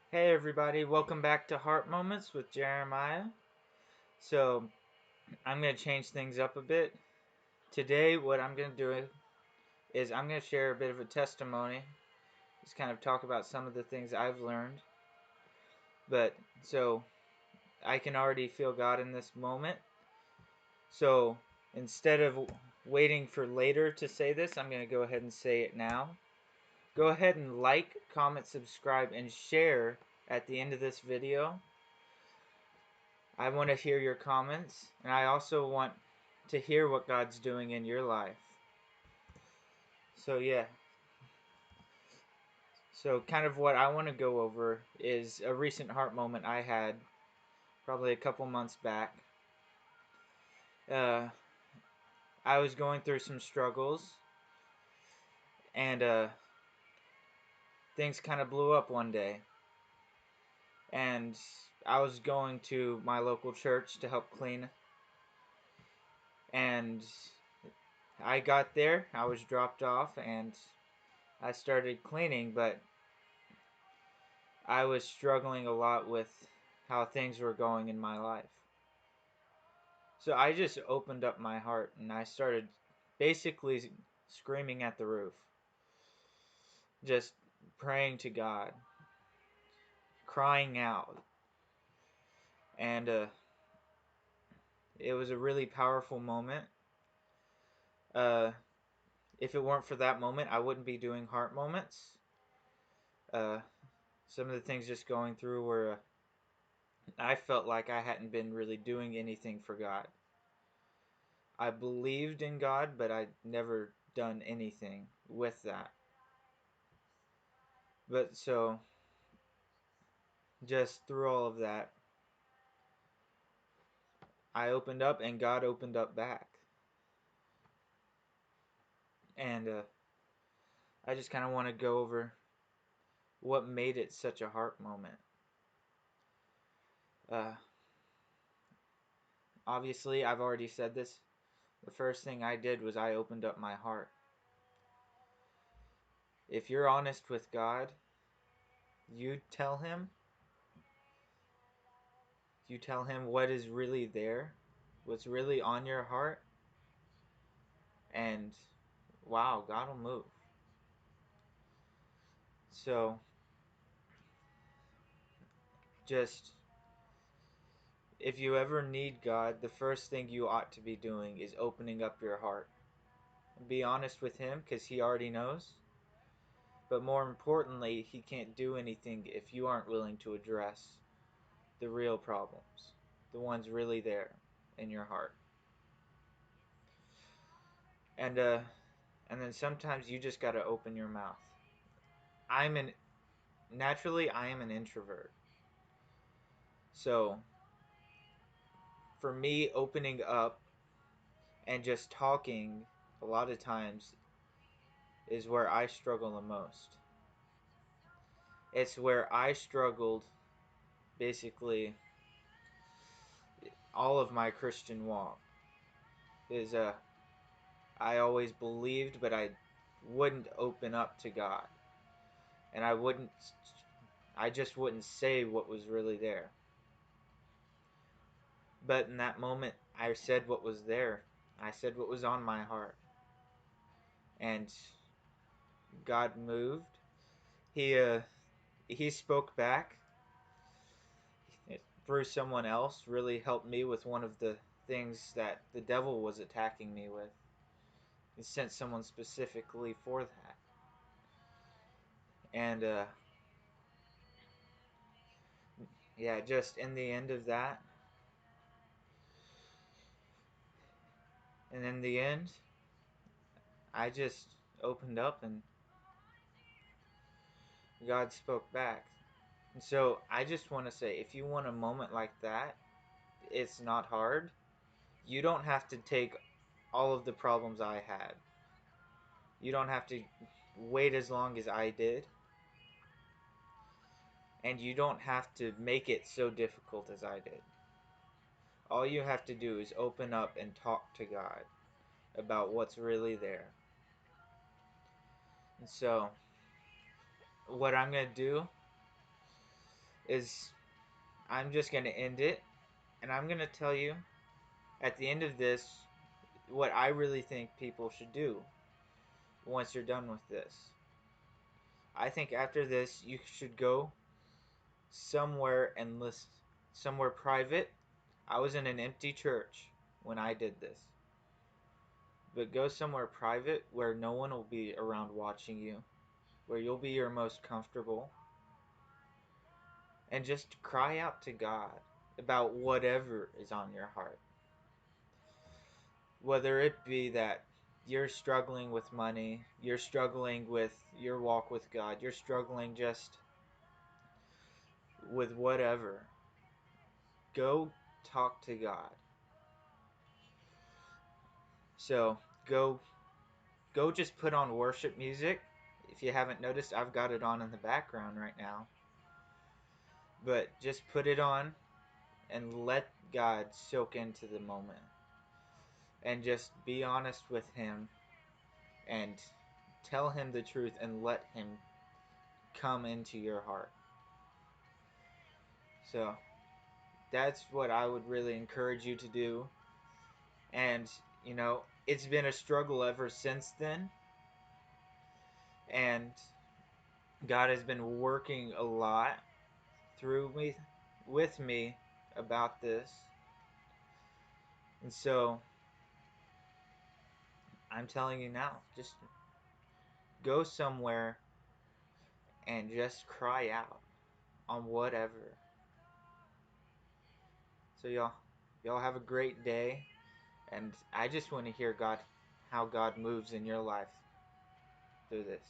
Hey everybody, welcome back to Heart Moments with Jeremiah. So, I'm going to change things up a bit. Today, what I'm going to do is I'm going to share a bit of a testimony. Just kind of talk about some of the things I've learned. So I can already feel God in this moment. So, instead of waiting for later to say this, I'm going to go ahead and say it now. Go ahead and like, comment, subscribe, and share at the end of this video. I want to hear your comments, and I also want to hear what God's doing in your life. So yeah. So kind of what I want to go over is a recent heart moment I had probably a couple months back. Uh, I was going through some struggles, and things kind of blew up one day. And I was going to my local church to help clean, and I got there, I was dropped off, and I started cleaning, but I was struggling a lot with how things were going in my life. So I just opened up my heart and I started basically screaming at the roof. Just praying to God, crying out. And it was a really powerful moment. Uh, if it weren't for that moment, I wouldn't be doing heart moments. Uh, some of the things just going through were I felt like I hadn't been really doing anything for God. I believed in God, but I'd never done anything with that. But so, just through all of that, I opened up and God opened up back. And I just kind of want to go over what made it such a heart moment. Uh, Obviously, I've already said this. The first thing I did was I opened up my heart. If you're honest with God, you tell him, what is really there, what's really on your heart, and wow, God will move. So, just if you ever need God, the first thing you ought to be doing is opening up your heart. Be honest with him because he already knows. But more importantly, he can't do anything if you aren't willing to address the real problems, the ones really there in your heart. And and then sometimes you just got to open your mouth. I'm an naturally I am an introvert. So, for me opening up and just talking a lot of times is where I struggle the most. It's where I struggled basically all of my Christian walk. Is I always believed, but I wouldn't open up to God, and I just wouldn't say what was really there. But in that moment, I said what was there. I said what was on my heart, and God moved. He uh, he spoke back through someone else. Really helped me with one of the things that the devil was attacking me with. He sent someone specifically for that, and yeah, just in the end of that, and in the end, I just opened up and God spoke back. And so I just want to say, if you want a moment like that, it's not hard. You don't have to take all of the problems I had. You don't have to wait as long as I did. And you don't have to make it so difficult as I did. All you have to do is open up and talk to God about what's really there. And so, what I'm going to do is I'm just going to end it, and I'm going to tell you at the end of this what I really think people should do once you're done with this. I think after this, you should go somewhere and listen, somewhere private. I was in an empty church when I did this. But go somewhere private where no one will be around watching you, where you'll be your most comfortable, and just cry out to God about whatever is on your heart. Whether it be that you're struggling with money, you're struggling with your walk with God, you're struggling just with whatever, go talk to God. So go just put on worship music. If you haven't noticed, I've got it on in the background right now. But just put it on and let God soak into the moment. And just be honest with Him and tell Him the truth and let Him come into your heart. So that's what I would really encourage you to do. And, it's been a struggle ever since then. And God has been working a lot through me, with me about this. And so I'm telling you now, just go somewhere and just cry out on whatever. So y'all have a great day, and I just want to hear how God moves in your life through this.